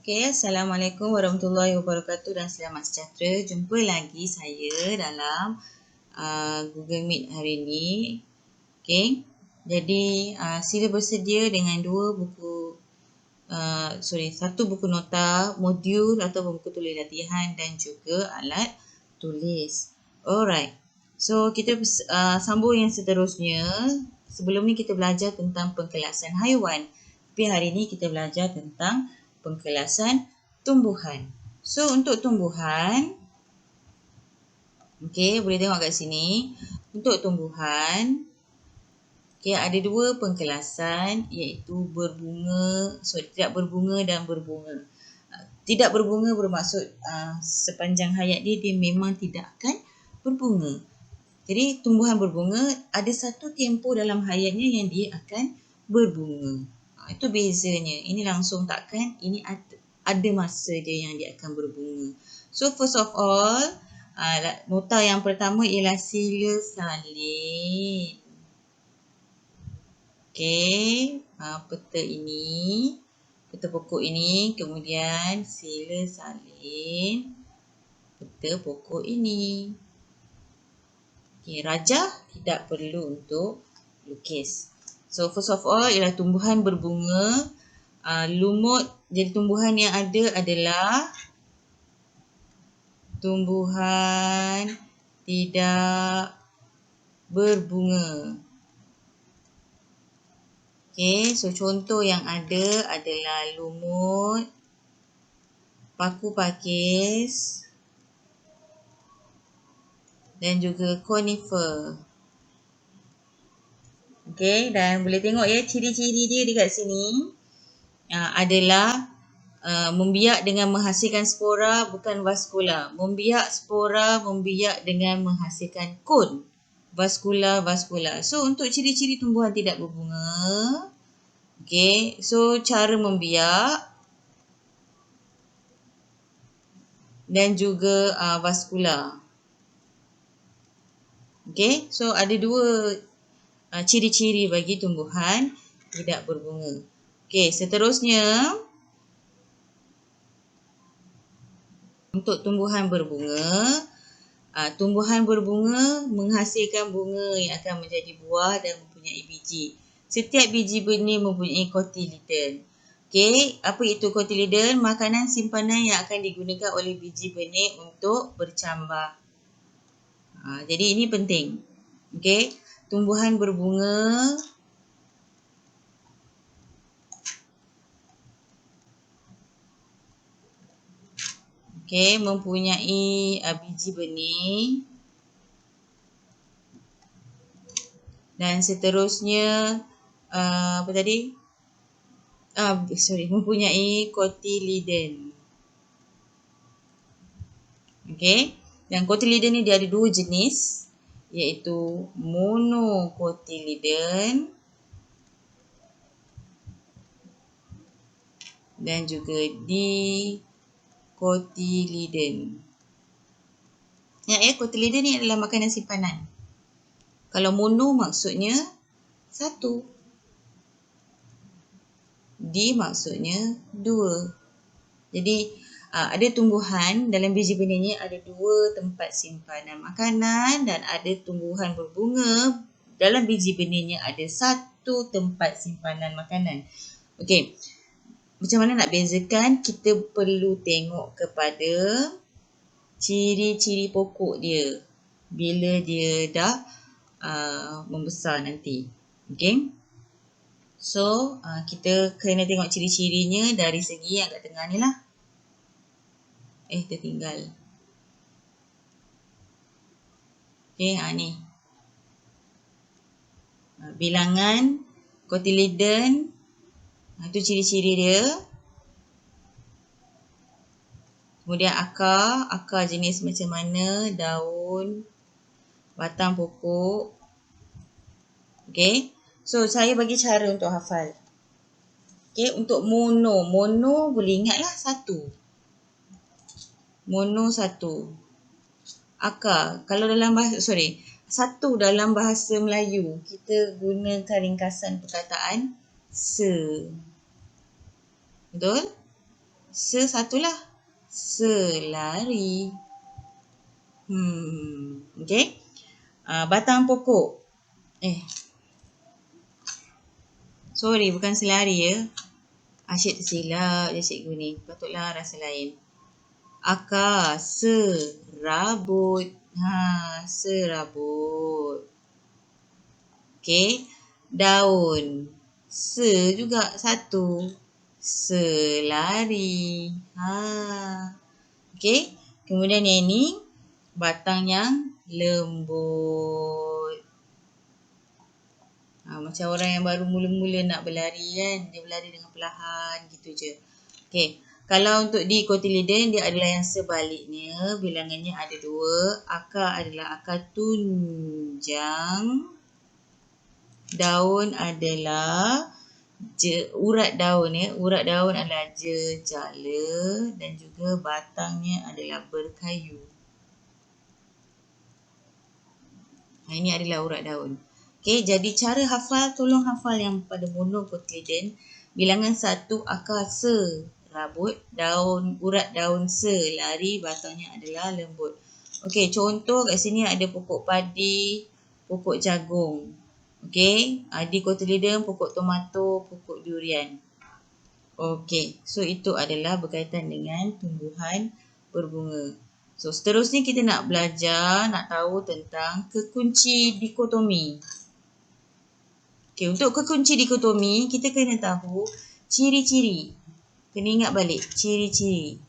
Okay, Assalamualaikum warahmatullahi wabarakatuh dan selamat sejahtera. Jumpa lagi saya dalam Google Meet hari ini. Okay, jadi sila bersedia dengan satu buku nota, modul atau buku tulis latihan dan juga alat tulis. Alright, so kita sambung yang seterusnya. Sebelum ni kita belajar tentang pengkelasan haiwan. Tapi hari ni kita belajar tentang pengkelasan tumbuhan. So untuk tumbuhan, okay, boleh tengok kat sini. Untuk tumbuhan, okay, ada dua pengkelasan iaitu tidak berbunga dan berbunga. Tidak berbunga bermaksud sepanjang hayat dia memang tidak akan berbunga. Jadi tumbuhan berbunga ada satu tempoh dalam hayatnya yang dia akan berbunga. Itu bezanya. Ini langsung takkan, ini ada masa dia yang dia akan berbunga. So first of all, nota yang pertama ialah sila salin. Okey, peta pokok ini, kemudian sila salin peta pokok ini. Okey, rajah tidak perlu untuk lukis. So first of all ialah tumbuhan berbunga. Lumut, jadi tumbuhan yang ada adalah tumbuhan tidak berbunga. Okay, so contoh yang ada adalah lumut, paku pakis dan juga conifer. Okay, dan boleh tengok ya ciri-ciri dia dekat sini adalah membiak dengan menghasilkan spora bukan vaskula. Membiak spora, membiak dengan menghasilkan kon. Vaskula. So untuk ciri-ciri tumbuhan tidak berbunga, okay, so cara membiak dan juga vaskula. Okay, so ada dua ciri-ciri bagi tumbuhan tidak berbunga. Okay, seterusnya untuk tumbuhan berbunga. Tumbuhan berbunga menghasilkan bunga yang akan menjadi buah dan mempunyai biji. Setiap biji benih mempunyai cotyledon. Okey, apa itu cotyledon? Makanan simpanan yang akan digunakan oleh biji benih untuk bercambah. Jadi ini penting. Okey, tumbuhan berbunga mempunyai biji benih dan seterusnya mempunyai cotyledon. Okey, dan cotyledon ni dia ada dua jenis iaitu monocotyledon dan juga dicotyledon. Cotyledon ni adalah makanan simpanan. Kalau mono maksudnya satu. Di maksudnya dua. Jadi ada tumbuhan dalam biji benihnya ada dua tempat simpanan makanan dan ada tumbuhan berbunga dalam biji benihnya ada satu tempat simpanan makanan. Okey. Macam mana nak bezakan? Kita perlu tengok kepada ciri-ciri pokok dia bila dia dah membesar nanti. Okey. So, kita kena tengok ciri-cirinya dari segi yang kat tengah ni lah. Tertinggal. Okey, ni. Bilangan cotyledon. Itu ciri-ciri dia. Kemudian akar jenis macam mana, daun, batang pokok. Okey. So, saya bagi cara untuk hafal. Okey, untuk mono boleh ingatlah satu. Mono satu. Akar, kalau satu dalam bahasa Melayu, kita gunakan ringkasan perkataan se. Betul? Satulah. Selari. Okey. Batang pokok. Sorry, bukan selari ya. Asyik tersilap je cikgu ni. Patutlah rasa lain. Akar. Serabut. Serabut. Okey. Daun. Juga satu. Selari. Okey. Kemudian yang ini batang yang lembut. Macam orang yang baru mula-mula nak berlari kan. Dia berlari dengan perlahan gitu je. Okey. Kalau untuk di cotyledon, dia adalah yang sebaliknya. Bilangannya ada 2. Akar adalah akar tunjang. Daun adalah urat daun ya. Urat daun adalah jejala. Dan juga batangnya adalah berkayu. Ini adalah urat daun. Okey, jadi cara hafal, tolong hafal yang pada monocotyledon. Bilangan 1, akar serabut, urat daun selari, batangnya adalah lembut. Okey, contoh kat sini ada pokok padi, pokok jagung. Okey, di cotyledon pokok tomato, pokok durian. Okey, so itu adalah berkaitan dengan tumbuhan berbunga. So, seterusnya kita nak belajar, nak tahu tentang kekunci dikotomi. Okey, untuk kekunci dikotomi, kita kena tahu ciri-ciri. Kena ingat balik, ciri-ciri.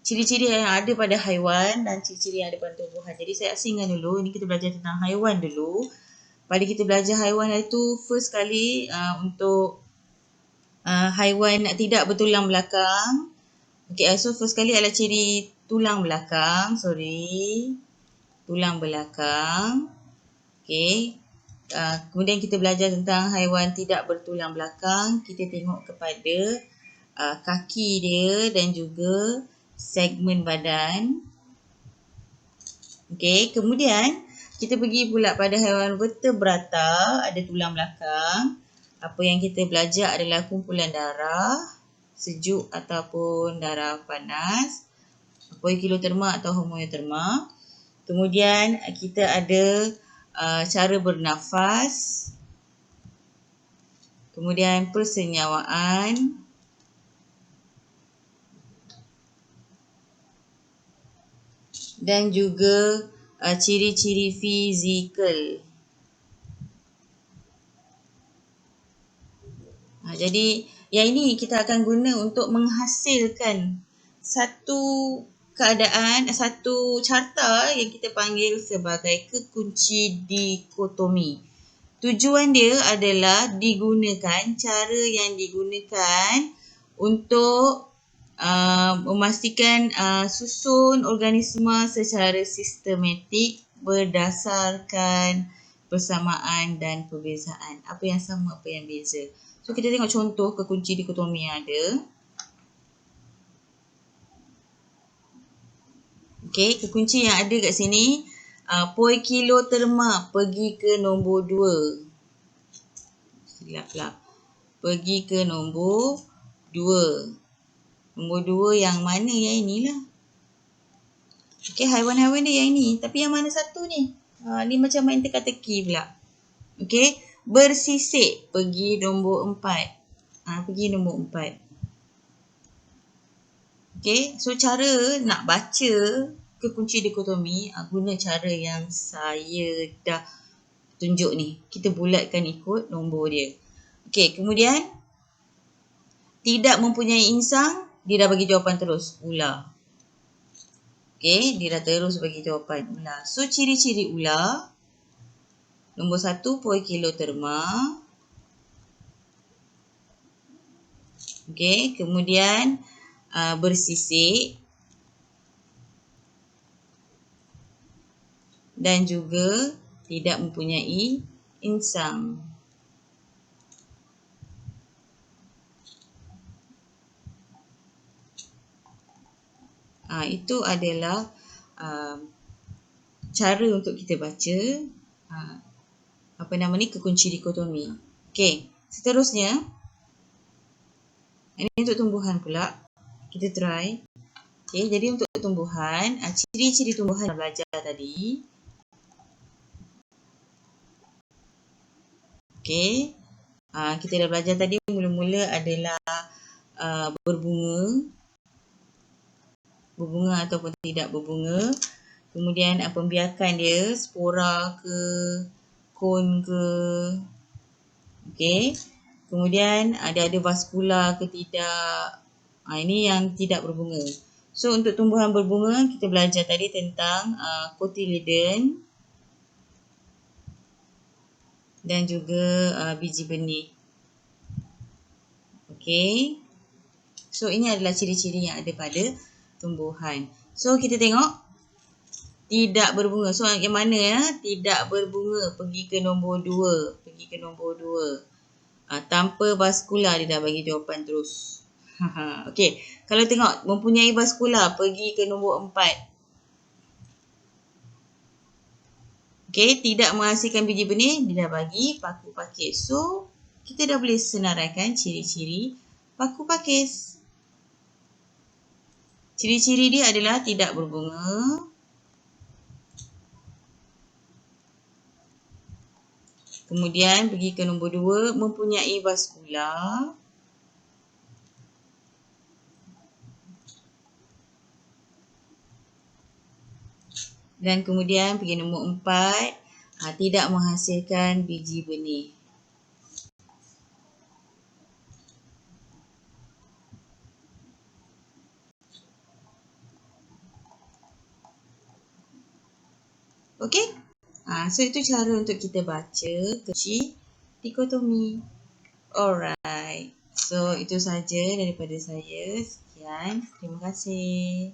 Ciri-ciri yang ada pada haiwan dan ciri-ciri yang ada pada tumbuhan. Jadi, saya asingkan dulu. Ini kita belajar tentang haiwan dulu. Pada kita belajar haiwan itu, first kali untuk haiwan tidak bertulang belakang. Okay, so first kali adalah ciri tulang belakang. Tulang belakang. Okay. Kemudian kita belajar tentang haiwan tidak bertulang belakang. Kita tengok kepada kaki dia dan juga segmen badan. Okay. Kemudian kita pergi pula pada haiwan vertebrata, ada tulang belakang. Apa yang kita belajar adalah kumpulan darah, sejuk ataupun darah panas, poikiloterma atau homoioterma. Kemudian kita ada cara bernafas, kemudian persenyawaan, dan juga ciri-ciri fizikal. Jadi yang ini kita akan guna untuk menghasilkan satu keadaan, satu carta yang kita panggil sebagai kekunci dikotomi. Tujuan dia adalah cara yang digunakan untuk memastikan susun organisma secara sistematik berdasarkan persamaan dan perbezaan. Apa yang sama, apa yang beza. So, kita tengok contoh kekunci dikotomi yang ada. Okey, kekunci yang ada kat sini. Poikiloterma pergi ke nombor 2. Silap pula. Pergi ke nombor 2. Nombor 2 yang mana? Yang inilah. Okey, haiwan-haiwan dia yang ini. Tapi yang mana satu ni? Ni macam main teka-teki pula. Okey, bersisik pergi nombor 4. Pergi nombor 4. Okey, so cara nak baca kekunci dikotomi, guna cara yang saya dah tunjuk ni. Kita bulatkan ikut nombor dia. Okey, kemudian tidak mempunyai insang, dia dah bagi jawapan terus, ular. Okey, dia dah terus bagi jawapan, ular. So, ciri-ciri ular. Nombor 1, poikiloterma. Okey, kemudian bersisik. Dan juga tidak mempunyai insang. Itu adalah cara untuk kita baca kekunci dikotomi. Okey, seterusnya Ini untuk tumbuhan pula. Kita try. Okay, jadi untuk tumbuhan, ciri-ciri tumbuhan yang belajar tadi. Okay, kita dah belajar tadi mula-mula adalah berbunga ataupun tidak berbunga. Kemudian pembiakan dia, spora ke, kon ke. Okay. Kemudian ada vaskular ke tidak. Ini yang tidak berbunga. So untuk tumbuhan berbunga, kita belajar tadi tentang cotyledon dan juga biji benih. Okay. So ini adalah ciri-ciri yang ada pada tumbuhan. So kita tengok tidak berbunga. So yang mana ya? Tidak berbunga. Pergi ke nombor 2. Tanpa vaskular dia dah bagi jawapan terus. Okey, kalau tengok mempunyai vaskular, pergi ke nombor 4. Okey, tidak menghasilkan biji benih, dia dah bagi paku pakis. So, kita dah boleh senaraikan ciri-ciri paku pakis. Ciri-ciri dia adalah tidak berbunga, kemudian pergi ke nombor 2, mempunyai vaskular, dan kemudian pergi nombor 4, tidak menghasilkan biji benih. Okey? So itu cara untuk kita baca kunci dikotomi. Alright. So itu saja daripada saya. Sekian. Terima kasih.